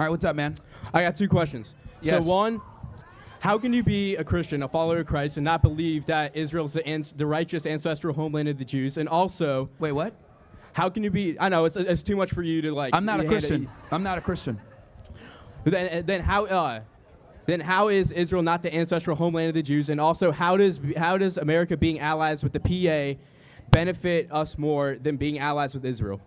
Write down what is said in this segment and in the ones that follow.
All right, what's up, man? I got two questions. Yes. So one, how can you be a Christian, a follower of Christ, and not believe that Israel's the righteous ancestral homeland of the Jews? And also, Wait, what? how can you be? I know it's too much for you to like. I'm not a Christian. I'm not a Christian. Then how is Israel not the ancestral homeland of the Jews? And also, how does America being allies with the PA benefit us more than being allies with Israel?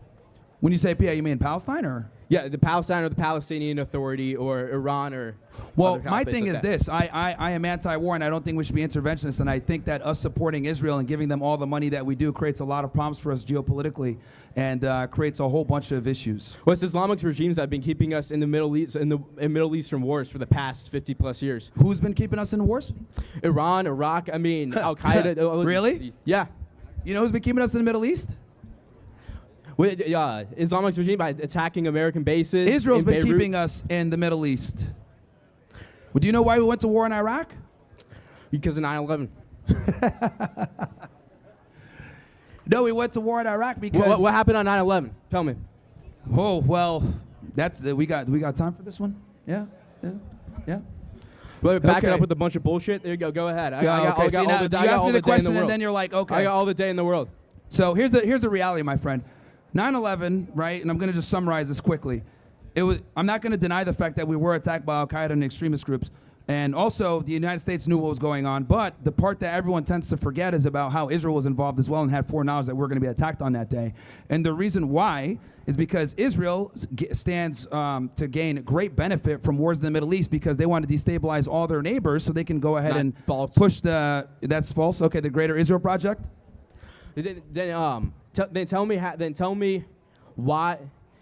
When you say PA, you mean Palestine or? Yeah, the Palestine or the Palestinian Authority or Iran or. Well, my thing is this. I am anti-war, and I don't think we should be interventionists, and I think that us supporting Israel and giving them all the money that we do creates a lot of problems for us geopolitically and creates a whole bunch of issues. Well, it's Islamic regimes that have been keeping us in the Middle East, in Middle Eastern wars for the past 50 plus years. Who's been keeping us in the wars? Iran, Iraq, I mean, Al-Qaeda. Really? Yeah. You know who's been keeping us in the Middle East? With Islamic regime by attacking American bases. Israel's been Beirut. keeping us in the Middle East. Well, do you know why we went to war in Iraq? Because of 9/11. No, we went to war in Iraq because. What happened on 9/11? Tell me. Oh well, that's we got time for this one. Yeah. Well, back it Okay. up with a bunch of bullshit. There you go. Go ahead. Okay. See, now, you asked me the question and then you're like, okay. I got all the day in the world. So here's the reality, my friend. 9/11, right? And I'm going to just summarize this quickly. I'm not going to deny the fact that we were attacked by Al-Qaeda and extremist groups. And also, the United States knew what was going on. But the part that everyone tends to forget is about how Israel was involved as well and had foreknowledge that we're going to be attacked on that day. And the reason why is because Israel stands to gain great benefit from wars in the Middle East because they want to destabilize all their neighbors so they can go ahead and push the... That's false? Okay, the Greater Israel Project? Then tell me why.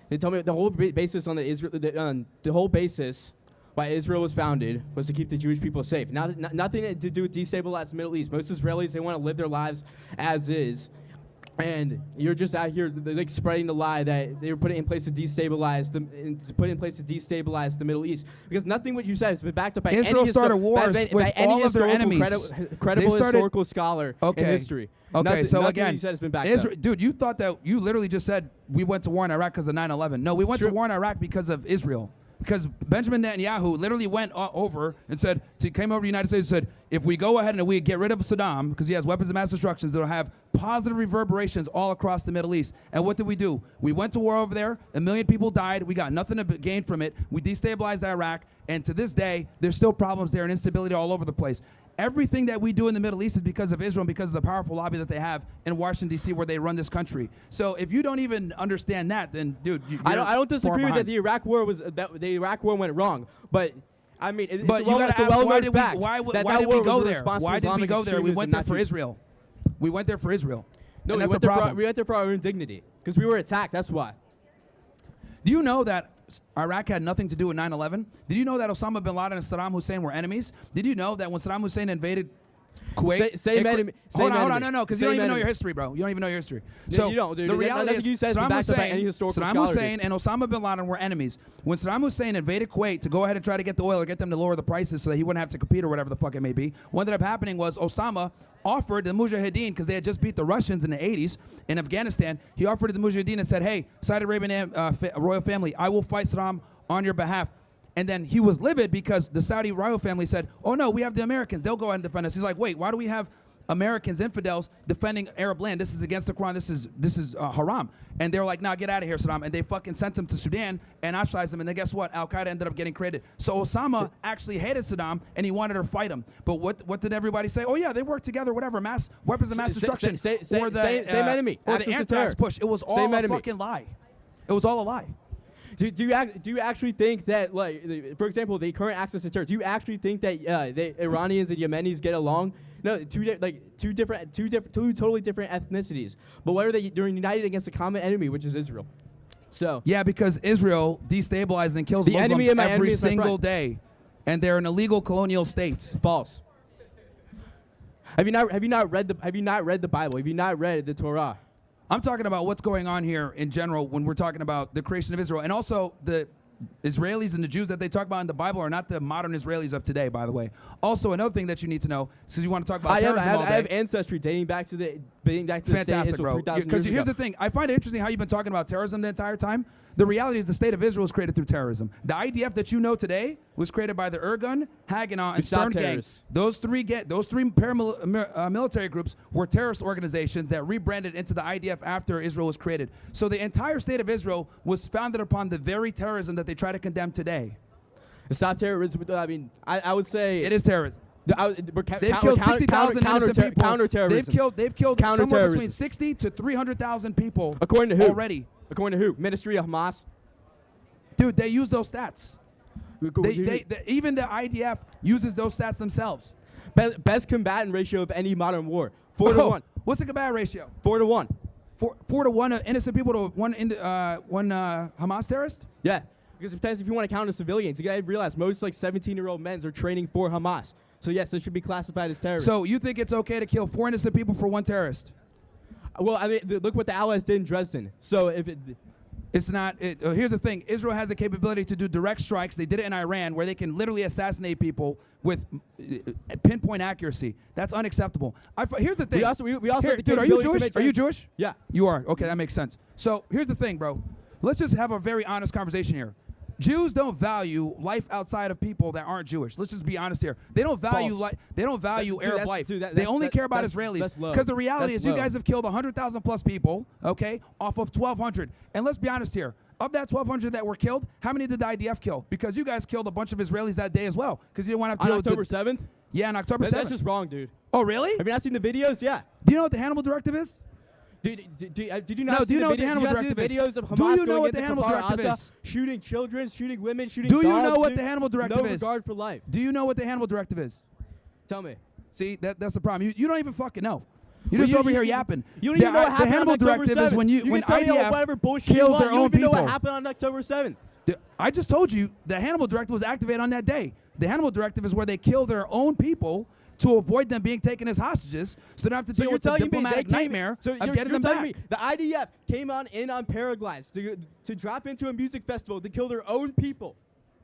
Then tell me the whole basis on the whole basis why Israel was founded was to keep the Jewish people safe. Nothing to do with destabilize the Middle East. Most Israelis, they want to live their lives as is, and you're just out here like spreading the lie that they were put in place to destabilize the Middle East. Because nothing what you said has been backed up by Israel started wars with all of their enemies. Credible historical scholar in history. Okay, so again, you said has been backed up. Dude, you thought that you literally just said we went to war in Iraq because of 9/11. No, we went to war in Iraq because of Israel. Because Benjamin Netanyahu literally went over and said, came over to the United States and said, if we go ahead and we get rid of Saddam, because he has weapons of mass destruction, it'll have positive reverberations all across the Middle East. And what did we do? We went to war over there. 1 million people died. We got nothing to gain from it. We destabilized Iraq. And to this day, there's still problems there and instability all over the place. Everything that we do in the Middle East is because of Israel and because of the powerful lobby that they have in Washington, D.C., where they run this country. So if you don't even understand that, then, dude, I don't disagree with that the Iraq War went wrong. But I mean, you got to ask, why did we go there? Why did we go there? We went there for Israel. We went there for Israel. No, and that's a problem. We went there for our own dignity because we were attacked. That's why. Do you know that Iraq had nothing to do with 9/11? Did you know that Osama bin Laden and Saddam Hussein were enemies? Did you know that when Saddam Hussein invaded Kuwait? Same enemy. Hold on, no, because you don't even know your history, bro. You don't even know your history. So you don't, dude. The reality is Saddam Hussein and Osama bin Laden were enemies. When Saddam Hussein invaded Kuwait to go ahead and try to get the oil or get them to lower the prices so that he wouldn't have to compete or whatever the fuck it may be, what ended up happening was Osama offered the Mujahideen, because they had just beat the Russians in the 80s in Afghanistan, he offered to the Mujahideen and said, hey, Saudi Arabian royal family, I will fight Saddam on your behalf. And then he was livid because the Saudi royal family said, oh no, we have the Americans, they'll go ahead and defend us. He's like, wait, why do we have Americans, infidels, defending Arab land? This is against the Quran, this is haram. And they were like, nah, get out of here, Saddam. And they fucking sent him to Sudan and ostracized him. And then guess what? Al-Qaeda ended up getting created. So Osama actually hated Saddam and he wanted to fight him. But what did everybody say? Oh yeah, they worked together, whatever, weapons of mass destruction. Same enemy. Or the anthrax push. It was all a fucking lie. It was all a lie. Do you actually think that, like, for example, the current access to terror, do you actually think that the Iranians and Yemenis get along? No, two totally different ethnicities. But what are they? They're united against a common enemy, which is Israel. So yeah, because Israel destabilizes and kills Muslims every single day, and they're an illegal colonial state. False. Have you not read the Bible? Have you not read the Torah? I'm talking about what's going on here in general when we're talking about the creation of Israel. And also the Israelis and the Jews that they talk about in the Bible are not the modern Israelis of today, by the way. Also, another thing that you need to know, because you want to talk about terrorism all day. I have ancestry dating back to the being back to Fantastic, the state bro. Israel 3,000 years Here's ago. the thing. I find it interesting how you've been talking about terrorism the entire time. The reality is the state of Israel was created through terrorism. The IDF that you know today was created by the Irgun, Haganah, and Stern gangs. Those three military groups were terrorist organizations that rebranded into the IDF after Israel was created. So the entire state of Israel was founded upon the very terrorism that they try to condemn today. It's not terrorism. I mean, I would say it is terrorism. They've killed 60,000 innocent people. Counterterrorism. They've killed somewhere between 60 to 300,000 people. According to who? Already. According to who? Ministry of Hamas? Dude, they use those stats. Even the IDF uses those stats themselves. Best combatant ratio of any modern war. 4 to 1. What's the combatant ratio? 4 to 1. 4 to 1 innocent people to one Hamas terrorist? Yeah. Because it depends if you want to count as civilians. You gotta realize most 17-year-old men are training for Hamas. So yes, they should be classified as terrorists. So you think it's okay to kill 4 innocent people for 1 terrorist? Well, I mean, look what the Allies did in Dresden. So if it's not. Here's the thing. Israel has the capability to do direct strikes. They did it in Iran, where they can literally assassinate people with pinpoint accuracy. That's unacceptable. Here's the thing. We also Here, dude, are you Jewish? Are you Jewish? Yeah. You are. Okay, that makes sense. So here's the thing, bro. Let's just have a very honest conversation here. Jews don't value life outside of people that aren't Jewish. Let's just be honest here. They don't value Arab life. They only care about Israelis. Because the reality is you guys have killed 100,000 plus people, okay, off of 1,200. And let's be honest here. Of that 1,200 that were killed, how many did the IDF kill? Because you guys killed a bunch of Israelis that day as well. Because you didn't want to deal with October 7th? Yeah, on October 7th. That's just wrong, dude. Oh, really? Have you not seen the videos? Yeah. Do you know what the Hannibal Directive is? Did you not see the videos of Hamas going into Kfar Aza, shooting children, shooting women, shooting dogs? Do you know what the Hannibal Directive is? No regard for life. Do you know what the Hannibal Directive is? Tell me. See, that's the problem. You don't even fucking know. You're just over here yapping. You don't even know what happened the Hannibal on October Directive 7th. is when IDF kills their own people. You don't even know what happened on October 7th. I just told you the Hannibal Directive was activated on that day. The Hannibal Directive is where they kill their own people to avoid them being taken as hostages, so they don't have to deal with the diplomatic nightmare of getting them back. The IDF came on paraglides to drop into a music festival to kill their own people.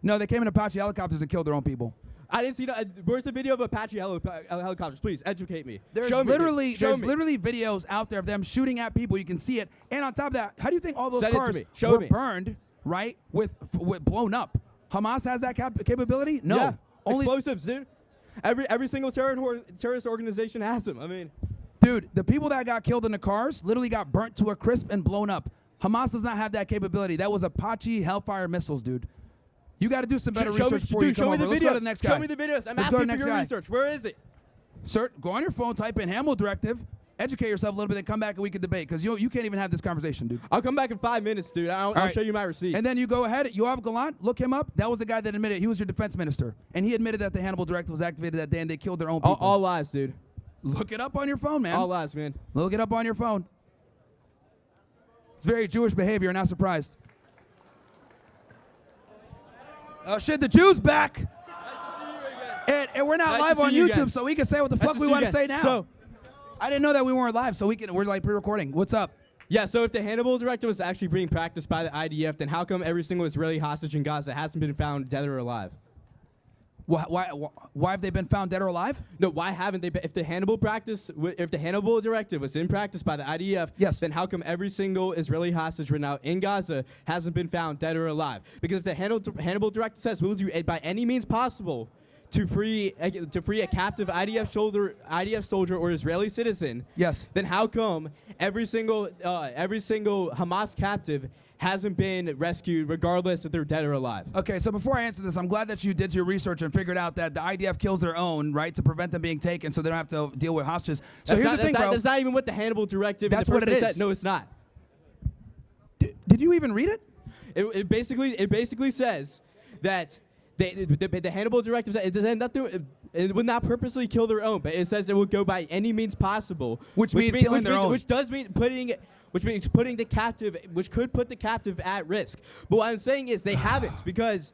No, they came in Apache helicopters and killed their own people. I didn't see that. Where's the video of Apache helicopters? Please educate me. There's literally videos out there of them shooting at people. You can see it. And on top of that, how do you think all those cars were burned, right, with blown up? Hamas has that capability? No. Yeah. Only explosives, dude. Every single terrorist organization has them. I mean, dude, the people that got killed in the cars literally got burnt to a crisp and blown up. Hamas does not have that capability. That was Apache Hellfire missiles, dude. You got to do some better research before you come over. Let's go to the next guy. Show me the videos. I'm asking for your research. Where is it? Sir, go on your phone, type in Hannibal Directive, educate yourself a little bit, then come back and we can debate. Because you can't even have this conversation, dude. I'll come back in 5 minutes, dude. I'll show you my receipts. And then you go ahead. Yoav Gallant, look him up. That was the guy that admitted. He was your defense minister. And he admitted that the Hannibal Directive was activated that day and they killed their own people. All lies, dude. Look it up on your phone, man. All lies, man. Look it up on your phone. It's very Jewish behavior, not surprised. Oh, shit, the Jews back. Nice to see you again. And we're not live on YouTube, so we can say what the fuck we want to say now. So, I didn't know that we weren't live, so we're like pre-recording. What's up? Yeah, so if the Hannibal Directive was actually being practiced by the IDF, then how come every single Israeli hostage in Gaza hasn't been found dead or alive? Why have they been found dead or alive? No, why haven't they been? If the Hannibal Directive was in practice by the IDF, yes, then how come every single Israeli hostage right now in Gaza hasn't been found dead or alive? Because if the Hannibal Directive says we'll do it by any means possible to free a captive IDF soldier or Israeli citizen, yes, then how come every single Hamas captive hasn't been rescued regardless if they're dead or alive? Okay, so before I answer this, I'm glad that you did your research and figured out that the IDF kills their own, right, to prevent them being taken so they don't have to deal with hostages. So here's the thing, bro. That's not even what the Hannibal Directive That's what it is. said. No, it's not. Did you even read it? It basically says that the Hannibal Directive says it would not purposely kill their own, but it says it would go by any means possible. Which means killing their own. Which does mean which could put the captive at risk. But what I'm saying is they haven't, because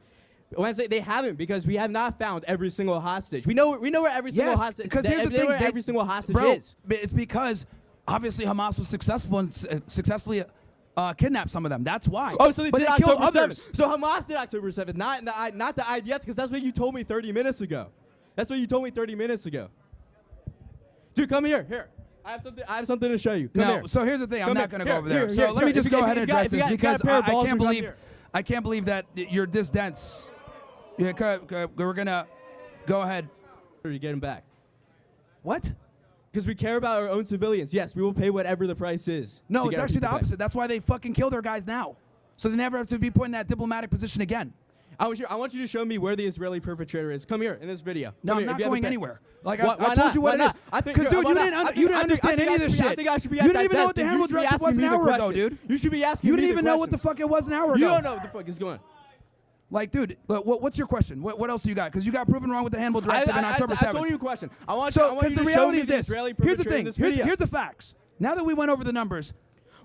when I say they haven't, because we have not found every single hostage. We know where every single hostage. Because here's the thing, every single hostage is. It's because obviously Hamas was successful and successfully kidnapped some of them. That's why. Oh, so they did killed October others. 7th. So Hamas did October 7th, not the IDF, because that's what you told me 30 minutes ago. That's what you told me 30 minutes ago. Dude, come here. I have something to show you. Come here. So here's the thing. I'm not going to go over there. Here, So let me just go ahead and address this because I can't believe that you're this dense. Yeah, we're going to go ahead. You get him back. What? Because we care about our own civilians. Yes, we will pay whatever the price is. No, it's actually the opposite. That's why they fucking kill their guys now. So they never have to be put in that diplomatic position again. I want you to show me where the Israeli perpetrator is. Come here in this video. No, I'm not going anywhere. Like I told you what it is. Because dude, you didn't understand any of this shit. You didn't even know what the Hannibal directive was an hour ago, dude. You should be asking me. You didn't even know what the fuck it was an hour ago. You don't know what the fuck is going on. Like, dude, what's your question? What else do you got? Because you got proven wrong with the Hannibal directive on October 7th. I told you a question. I want you to show me the Israeli perpetrator in this video. Here's the facts. Now that we went over the numbers.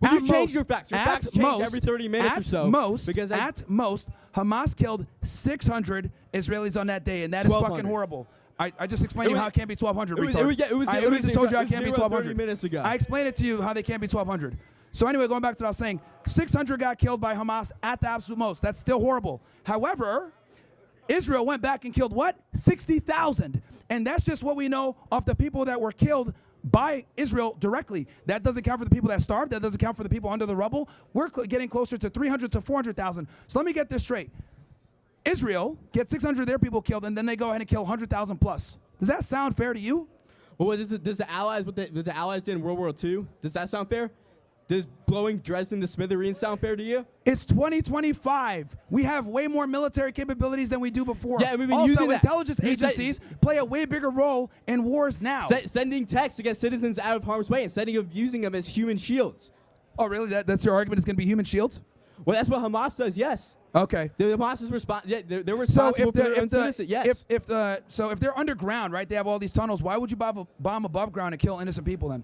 Well, you change your facts. Your facts change every 30 minutes or so. At most, Hamas killed 600 Israelis on that day, and that is fucking horrible. I just explained to you how it can't be 1,200, retard. I literally just told you how it can't be 1,200. Minutes ago. I explained it to you how they can't be 1,200. So anyway, going back to what I was saying, 600 got killed by Hamas at the absolute most. That's still horrible. However, Israel went back and killed what? 60,000. And that's just what we know of the people that were killed by Israel directly. That doesn't count for the people that starved. That doesn't count for the people under the rubble. We're getting closer to 300 to 400,000. So let me get this straight. Israel gets 600 of their people killed, and then they go ahead and kill 100,000 plus. Does that sound fair to you? Well, does the Allies, what the Allies did in World War II, does that sound fair? Does blowing Dresden to smithereens sound fair to you? It's 2025. We have way more military capabilities than we do before. Yeah, we've been also, using intelligence agencies play a way bigger role in wars now. Sending texts to get citizens out of harm's way and using them as human shields. Oh, really? That's your argument? Is going to be human shields? Well, that's what Hamas does. Yes. Okay. The Hamas is they're responsible for their own citizens. Yes. If they're underground, right? They have all these tunnels. Why would you bomb above ground and kill innocent people then?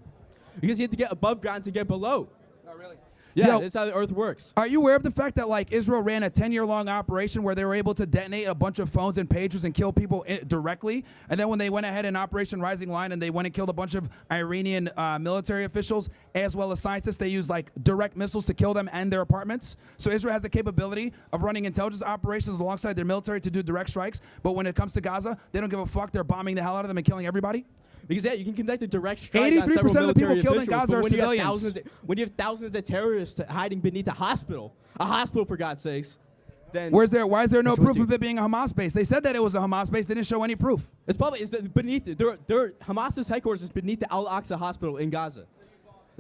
Because you have to get above ground to get below. Oh, really? Yeah, that's how the Earth works. Are you aware of the fact that like Israel ran a 10-year-long operation where they were able to detonate a bunch of phones and pagers and kill people directly? And then when they went ahead in Operation Rising Lion and they went and killed a bunch of Iranian military officials as well as scientists, they used like direct missiles to kill them and their apartments. So Israel has the capability of running intelligence operations alongside their military to do direct strikes. But when it comes to Gaza, they don't give a fuck. They're bombing the hell out of them and killing everybody. Because yeah, you can conduct a direct strike 83% on several of the people killed in officials, Gaza are civilians. When you have thousands of terrorists hiding beneath a hospital for God's sakes, then why is there no proof of it being a Hamas base? They said that it was a Hamas base. They didn't show any proof. It's beneath Hamas's headquarters is beneath the Al-Aqsa hospital in Gaza.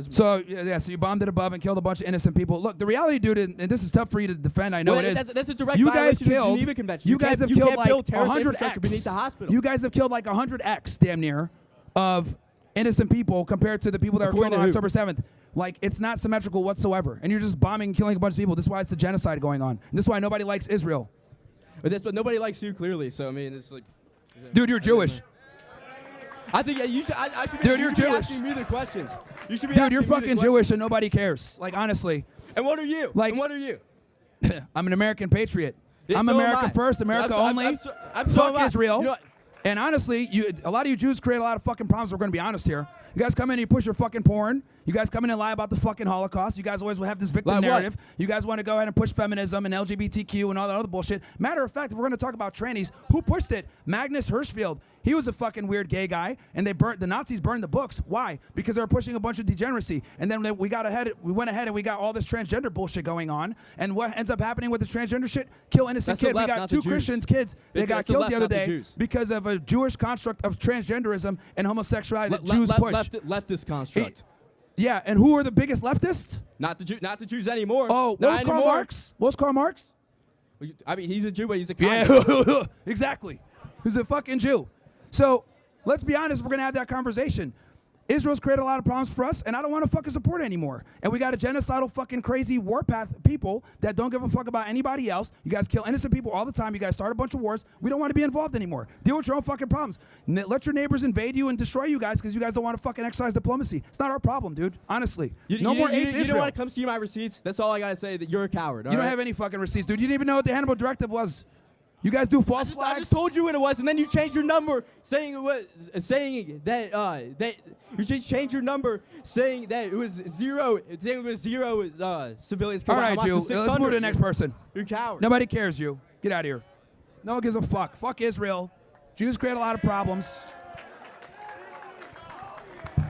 So you bombed it above and killed a bunch of innocent people. Look, the reality, dude, and this is tough for you to defend. I know it is. That's a direct violation of the Geneva Convention. You guys have killed like 100x beneath the hospital. You guys have killed like 100x, damn near, of innocent people compared to the people that were killed on October 7th. Like, it's not symmetrical whatsoever. And you're just bombing and killing a bunch of people. This is why it's a genocide going on. And this is why nobody likes Israel. But nobody likes you, clearly. So, I mean, it's like... Dude, you're Jewish. I think you should, I should be, dude, you you're should Jewish. Be asking me the questions. You should be dude, you're fucking Jewish and nobody cares. Like, honestly. And what are you? Like, and what are you? I'm an American patriot. Yeah, I'm so America first, America only. Fuck Israel. You know, and honestly, a lot of you Jews create a lot of fucking problems. We're going to be honest here. You guys come in and you push your fucking porn. You guys come in and lie about the fucking Holocaust. You guys always will have this victim narrative. You guys want to go ahead and push feminism and LGBTQ and all that other bullshit. Matter of fact, if we're going to talk about trannies, who pushed it? Magnus Hirschfeld. He was a fucking weird gay guy, and the Nazis burned the books. Why? Because they were pushing a bunch of degeneracy. And then we went ahead and we got all this transgender bullshit going on. And what ends up happening with the transgender shit? Kill innocent kids. We got 2 Christian kids that got killed the other day because of a Jewish construct of transgenderism and homosexuality that Jews push. Leftist construct. Yeah, and who are the biggest leftists? Not the Jews anymore. Oh, what was Karl Marx? What was Karl Marx? I mean, he's a Jew, but he's a communist. Yeah, exactly. He's a fucking Jew. So let's be honest, we're going to have that conversation. Israel's created a lot of problems for us, and I don't want to fucking support it anymore. And we got a genocidal fucking crazy warpath people that don't give a fuck about anybody else. You guys kill innocent people all the time. You guys start a bunch of wars. We don't want to be involved anymore. Deal with your own fucking problems. Let your neighbors invade you and destroy you guys because you guys don't want to fucking exercise diplomacy. It's not our problem, dude. Honestly. No more aid to Israel. You don't want to come see my receipts? That's all I got to say, that you're a coward. You don't have any fucking receipts, dude. You didn't even know what the Hannibal directive was. You guys do false flags? I just told you what it was, and then you changed your number saying it was you changed your number saying that it was zero. Saying it was zero civilians. All right, Jew. Let's move to the next person. You're a coward. Nobody cares, you. Get out of here. No one gives a fuck. Fuck Israel. Jews create a lot of problems.